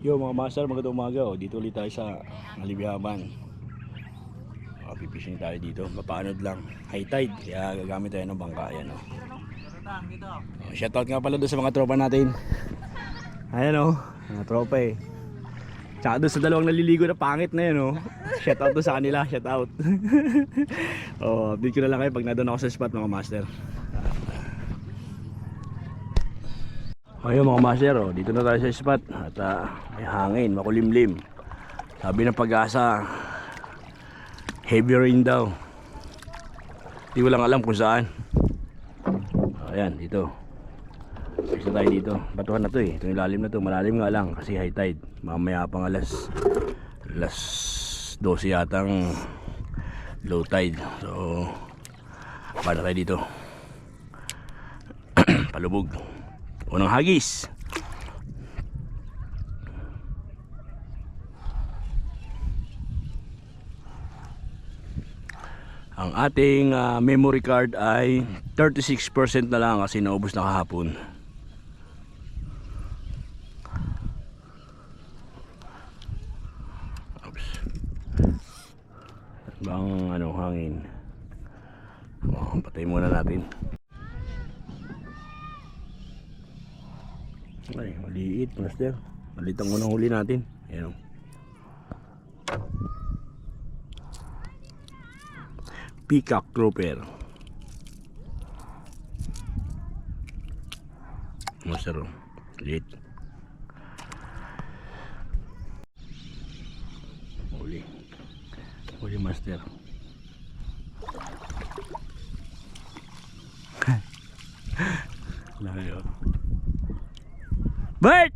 Yo mga master, magandang umaga. Dito ulit tayo sa Alibihaban. Pipishing tayo dito. Mapaanod lang. High tide. Kaya gagamit tayo ng bangka. Ayan, shoutout nga pala doon sa mga tropa natin. Ayan mga tropa eh. Tsaka doon sa dalawang naliligo na pangit na yun Shoutout doon sa kanila. Shoutout. Update ko na lang kayo pag nandun ako sa spot mga master. Ayun mga master, dito na tayo sa spot at may hangin, makulimlim. Sabi ng Pag-asa, heavy rain daw. Di ko lang alam kung saan. Ayan, dito. Pwede tayo dito. Batuhan na to eh. Itong ilalim na to, malalim nga lang kasi high tide. Mamaya pang alas 12 yatang low tide. So, para tayo dito. Palubog. Unang hagis. Ang ating memory card ay 36% na lang kasi naubos na kahapon. Oops. Bang hangin. Patay muna natin. Ay, maliit master. Maliit ang unang huli natin. Ayan Peacock grouper. Master maliit. Huli master. Laki Bert!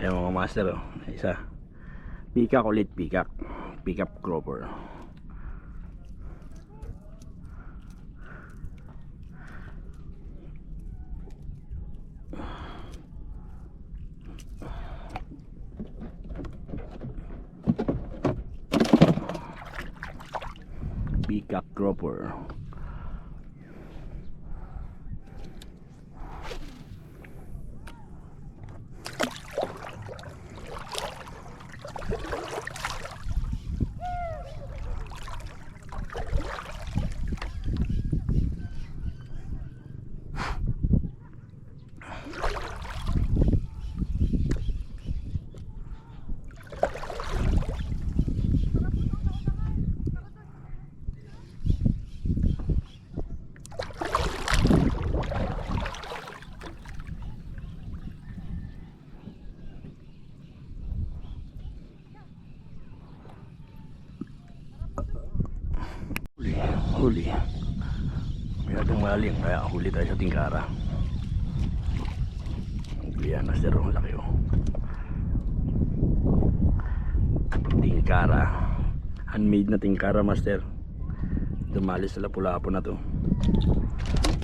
Ayan mga master isa. Peacock ulit, peacock grouper. Peacock grouper. Huli. Masyadong malalim kaya huli tayo sa tingkara. Yan, master, laki tingkara. Handmade na tingkara master. Dumalis sa lapu-lapu na to.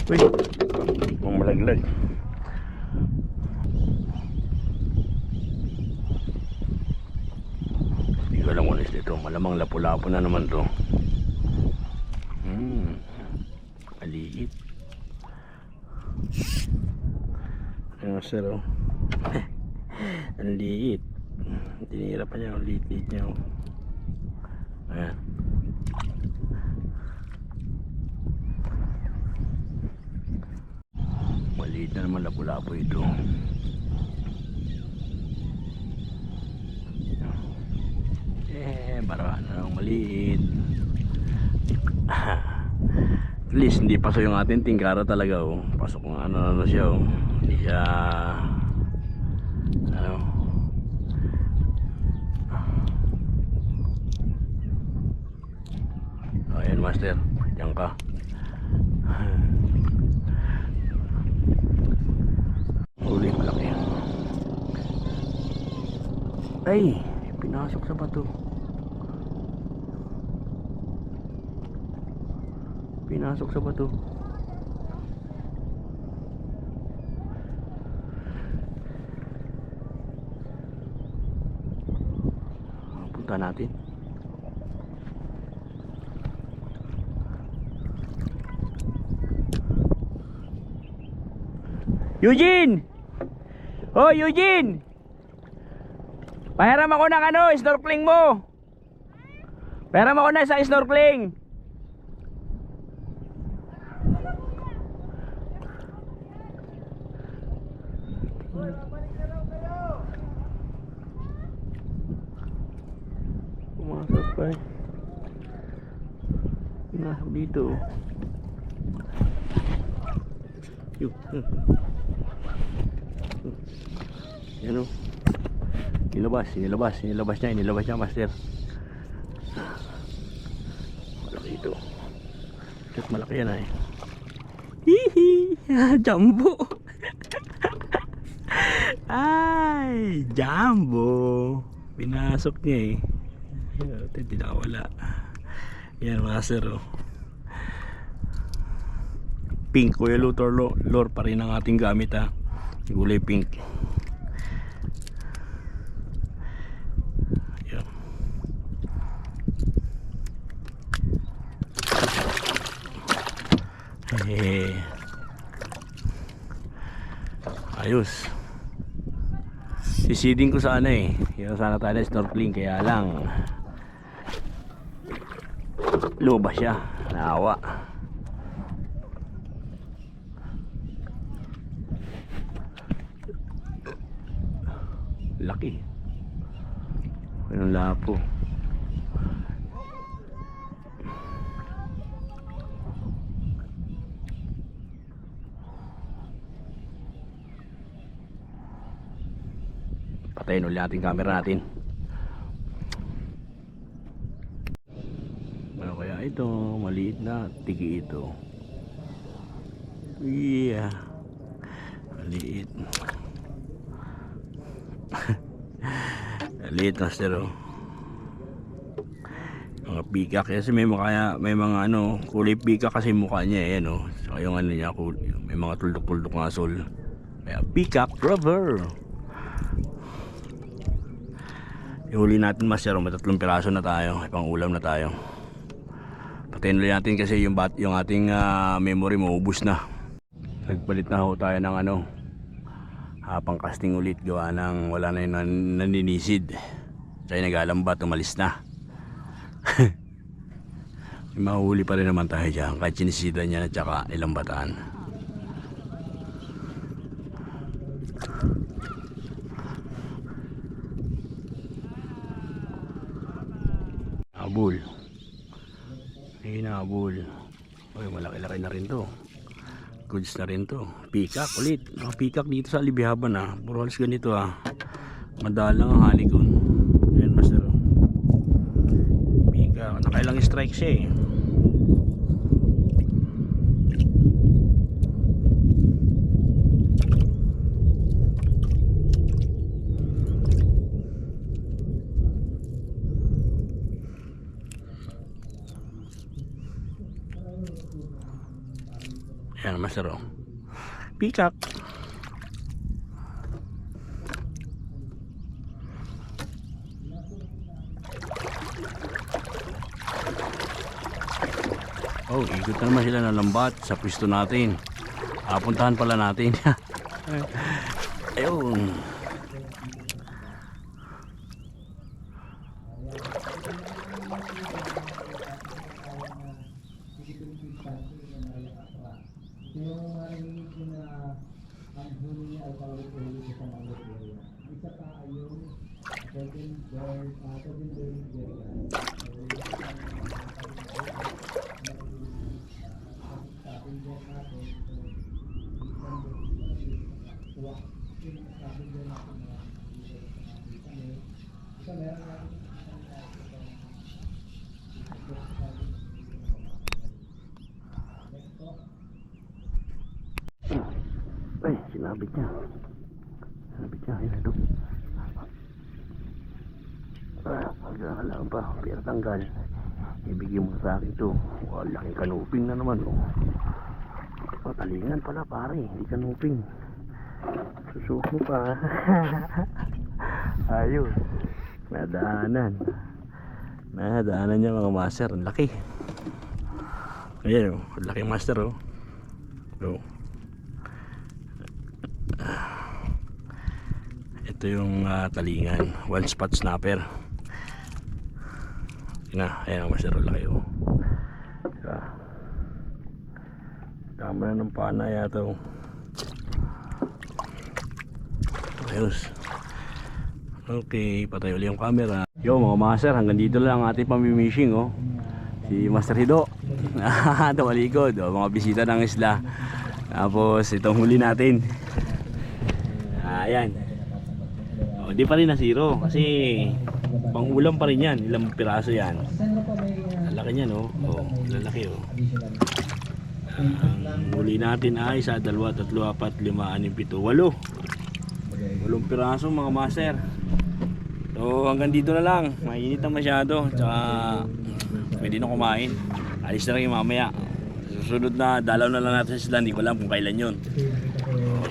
Uy, kung malaglag. Hindi ko alam kung alis dito. Malamang lapu-lapu na naman to. Maliit. Ayan sir ang liit. Tinira pa niya ang liit niya Ayan. Maliit na naman lapu-lapu ito. Para na maliit. At least hindi paso yung ating tingkara talaga pasok kung ano siya hindi siya ayan master, diyan ka. Huli malaki yan. Ay, pinasok sa bato. Pinasok sa bato. Punta natin. Eugene! Oh, Eugene! Pahiram ako ng ano, snorkeling mo. Pahiram ako na sa snorkeling. Pumasok pa eh. Pumasok dito. Yun. Yan o. Inilabas niya, master. Malaki ito. Kat malaki yan ay. Hihi! Jumbo! Ay! Jumbo! Pinasok niya eh. Hindi nakawala. Yan, master oh. Pink, Kuya Luthor lore pa rin ang ating gamit ha. Kulay pink. Yan. Ayos. Sisiding ko sana eh. Yung sana tayo snorkeling, kaya lang lumabas siya. Naawa. Laki. Anong lapo. Patayin ulit natin camera natin. Ano kaya ito? Maliit na tigi ito. Yeah. Maliit. Maliit master oh. Mga pikak kasi may mga ano kulay pikak kasi mukha niya eh no. So yung ano niya may mga tuldok-tuldok na sol. Kaya pikak rubber. Ihuli natin master, may 3 piraso na tayo, may pang ulam na tayo. Patayin ulit natin kasi yung ating memory maubos na. Nagpalit na ho tayo ng ano, pang casting ulit gawa ng wala na yung naninisid. Kaya nag-alambat, umalis na. May mahuli pa rin naman tayo dyan kahit sinisidan niya at saka nilambataan. Abul. Hinabul. Uy, malaki-laki na rin to. Goods na rin to. Pikak ulit. Pikak dito sa Libihaban ah. Puro halos ganito ah. Madalang ang halikon. Ayan master. Pikak. Nakailang strike siya eh. Ayan master oh. Pikak. Oh, ikot na naman sila ng lambat sa pwesto natin. Puntahan pala natin. Ayun. Ay, sinabit niya. Ayun ito. Hanggang pa, pero tanggal. Ibigay mo sa akin ito. Laking kanuping na naman. Talingan pala pare, hindi kanuping. Susuk mo pa. Ayun. Nadaanan niya mga master. Ang laki. Ayan o, laki master o. Ito yung talingan, one spot snapper. Ayan, Master, laki oh. Diba? Tama na ng pana yata oh. Ayos. Okay, patay ulit yung camera. Yo mga master, hanggang dito lang ang ating pamimishing oh. Si Master Hido tumalikod oh, mga bisita ng isla. Tapos itong huli natin. Ayan. Oh, di pa rin na zero kasi pang ulam pa rin yan. Ilang piraso yan. Lalaki niyan oh. Oh, lalaki oh. Ang huli natin ay 1, 2, 3, 4, 5, 6, 7, 8. 8 piraso mga master. So hanggang dito na lang. Mainit na masyado. Tsaka pwede na kumain. Alis na rin mamaya. Susunod na dalaw na lang natin sila. Hindi ko alam kung kailan yun.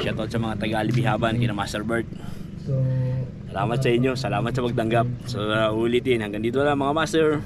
Shoutout sa mga taga-Alibihaban, kina Master Bert. Salamat sa inyo. Salamat sa pagtanggap. So ulitin. Hanggang dito na lang mga master.